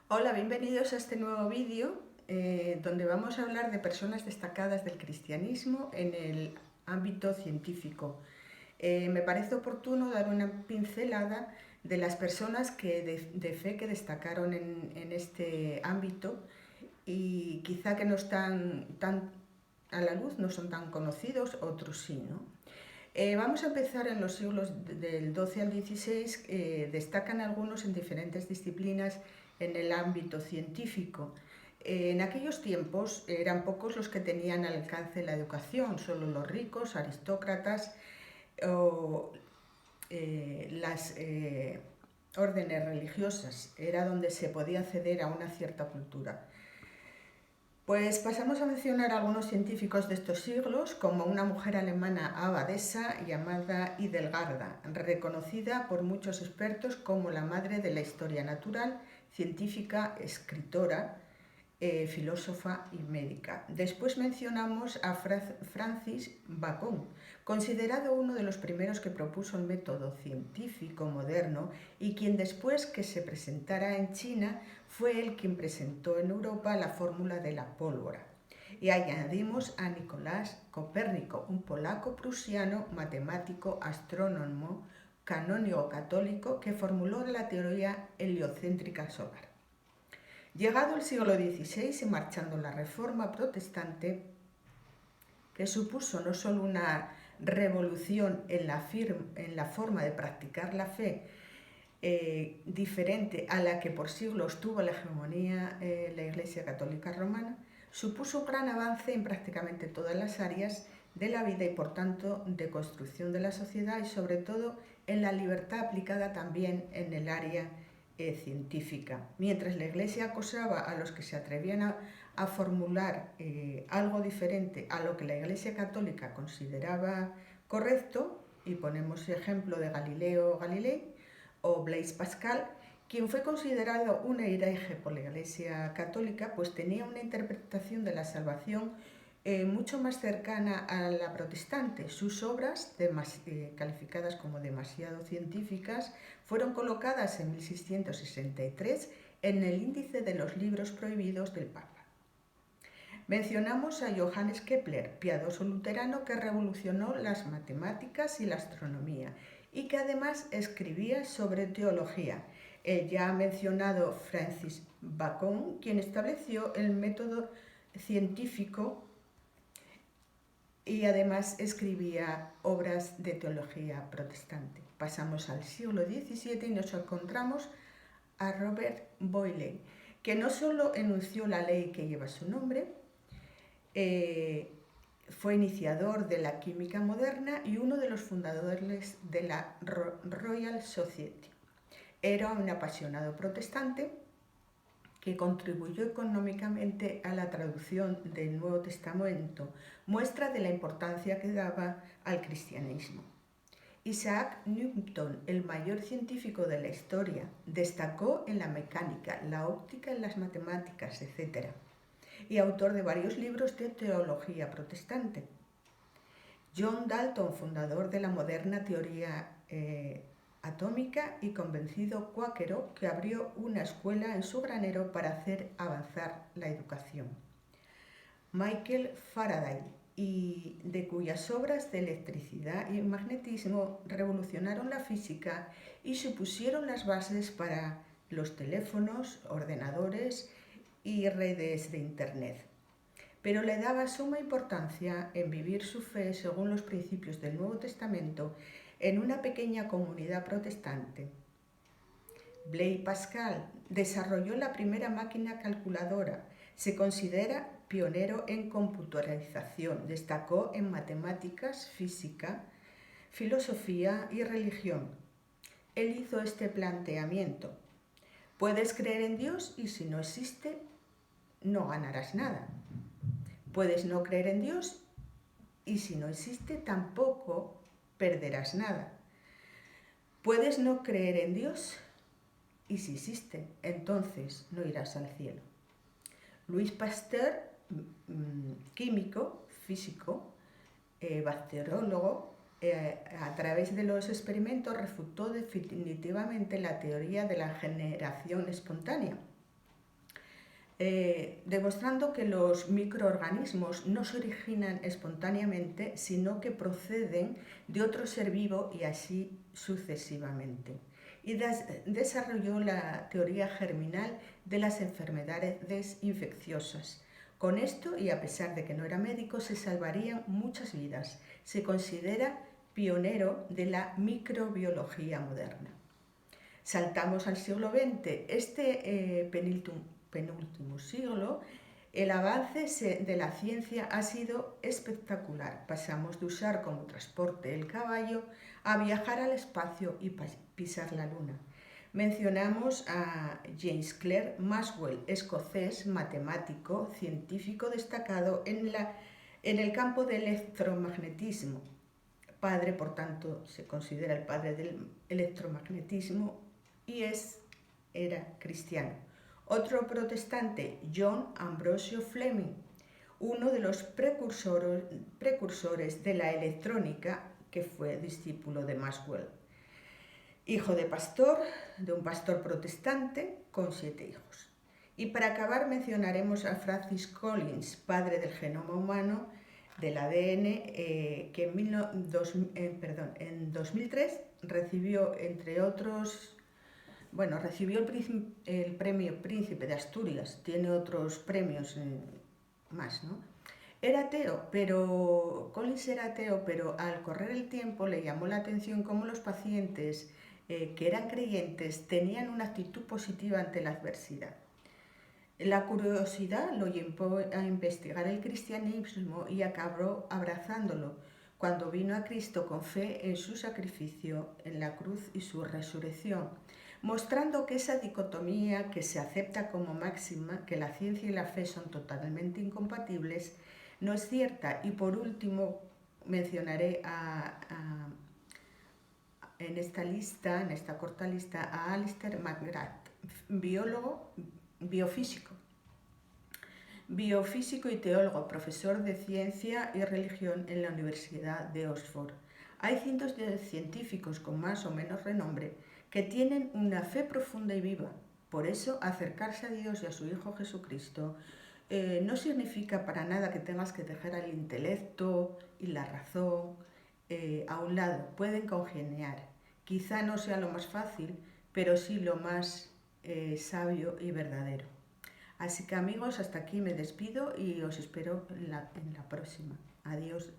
Hola, bienvenidos a este nuevo vídeo donde vamos a hablar de personas destacadas del cristianismo en el ámbito científico. Me parece oportuno dar una pincelada de las personas de fe que destacaron en este ámbito y quizá que no están tan a la luz, no son tan conocidos, otros sí, ¿no? Vamos a empezar en los siglos del XII al XVI. Destacan algunos en diferentes disciplinas en el ámbito científico. En aquellos tiempos eran pocos los que tenían al alcance la educación, solo los ricos, aristócratas o las órdenes religiosas. Era donde se podía acceder a una cierta cultura. Pues pasamos a mencionar a algunos científicos de estos siglos, como una mujer alemana abadesa llamada Hidelgarda, reconocida por muchos expertos como la madre de la historia natural, científica, escritora, filósofa y médica. Después mencionamos a Francis Bacon, considerado uno de los primeros que propuso el método científico moderno y quien después que se presentara en China fue el quien presentó en Europa la fórmula de la pólvora. Y añadimos a Nicolás Copérnico, un polaco prusiano, matemático, astrónomo, canónigo católico que formuló la teoría heliocéntrica solar. Llegado el siglo XVI y marchando la Reforma Protestante, que supuso no solo una revolución en la forma de practicar la fe, diferente a la que por siglos tuvo la hegemonía la Iglesia Católica Romana, supuso un gran avance en prácticamente todas las áreas de la vida y por tanto de construcción de la sociedad y sobre todo en la libertad aplicada también en el área científica. Mientras la Iglesia acosaba a los que se atrevían a formular algo diferente a lo que la Iglesia Católica consideraba correcto, y ponemos ejemplo de Galileo Galilei o Blaise Pascal, quien fue considerado un hereje por la Iglesia Católica, pues tenía una interpretación de la salvación mucho más cercana a la protestante. Sus obras, calificadas como demasiado científicas, fueron colocadas en 1663 en el índice de los libros prohibidos del Papa. Mencionamos a Johannes Kepler, piadoso luterano que revolucionó las matemáticas y la astronomía y que además escribía sobre teología. El ya mencionado Francis Bacon, quien estableció el método científico y además escribía obras de teología protestante. Pasamos al siglo XVII y nos encontramos a Robert Boyle, que no solo enunció la ley que lleva su nombre, fue iniciador de la química moderna y uno de los fundadores de la Royal Society. Era un apasionado protestante que contribuyó económicamente a la traducción del Nuevo Testamento, muestra de la importancia que daba al cristianismo. Isaac Newton, el mayor científico de la historia, destacó en la mecánica, la óptica, en las matemáticas, etc., y autor de varios libros de teología protestante. John Dalton, fundador de la moderna teoría atómica y convencido cuáquero que abrió una escuela en su granero para hacer avanzar la educación. Michael Faraday, y de cuyas obras de electricidad y magnetismo revolucionaron la física y supusieron las bases para los teléfonos, ordenadores y redes de Internet. Pero le daba suma importancia en vivir su fe según los principios del Nuevo Testamento en una pequeña comunidad protestante. Blaise Pascal desarrolló la primera máquina calculadora. Se considera pionero en computarización. Destacó en matemáticas, física, filosofía y religión. Él hizo este planteamiento: puedes creer en Dios y si no existe, no ganarás nada. Puedes no creer en Dios y si no existe, tampoco perderás nada. Puedes no creer en Dios y si existe, entonces no irás al cielo. Louis Pasteur, químico, físico, bacteriólogo, a través de los experimentos refutó definitivamente la teoría de la generación espontánea. demostrando que los microorganismos no se originan espontáneamente, sino que proceden de otro ser vivo y así sucesivamente. Y desarrolló la teoría germinal de las enfermedades infecciosas. Con esto, y a pesar de que no era médico, se salvarían muchas vidas. Se considera pionero de la microbiología moderna. Saltamos al siglo XX. Penúltimo siglo, el avance de la ciencia ha sido espectacular. Pasamos de usar como transporte el caballo a viajar al espacio y pisar la luna. Mencionamos a James Clerk Maxwell, escocés, matemático, científico destacado en el campo del electromagnetismo. Padre, por tanto, se considera el padre del electromagnetismo y era cristiano. Otro protestante, John Ambrosio Fleming, uno de los precursores de la electrónica, que fue discípulo de Maxwell. Hijo de un pastor protestante con 7 hijos. Y para acabar mencionaremos a Francis Collins, padre del genoma humano, del ADN, que en 2003 recibió, entre otros, recibió el premio Príncipe de Asturias, tiene otros premios más, ¿no? Collins era ateo, pero al correr el tiempo le llamó la atención cómo los pacientes que eran creyentes tenían una actitud positiva ante la adversidad. La curiosidad lo llevó a investigar el cristianismo y acabó abrazándolo cuando vino a Cristo con fe en su sacrificio en la cruz y su resurrección, mostrando que esa dicotomía que se acepta como máxima, que la ciencia y la fe son totalmente incompatibles, no es cierta. Y por último mencionaré en esta corta lista, a Alistair McGrath, biólogo, biofísico y teólogo, profesor de ciencia y religión en la Universidad de Oxford. Hay cientos de científicos con más o menos renombre que tienen una fe profunda y viva. Por eso, acercarse a Dios y a su Hijo Jesucristo no significa para nada que tengas que dejar el intelecto y la razón a un lado. Pueden congeniar. Quizá no sea lo más fácil, pero sí lo más sabio y verdadero. Así que amigos, hasta aquí me despido y os espero en la próxima. Adiós.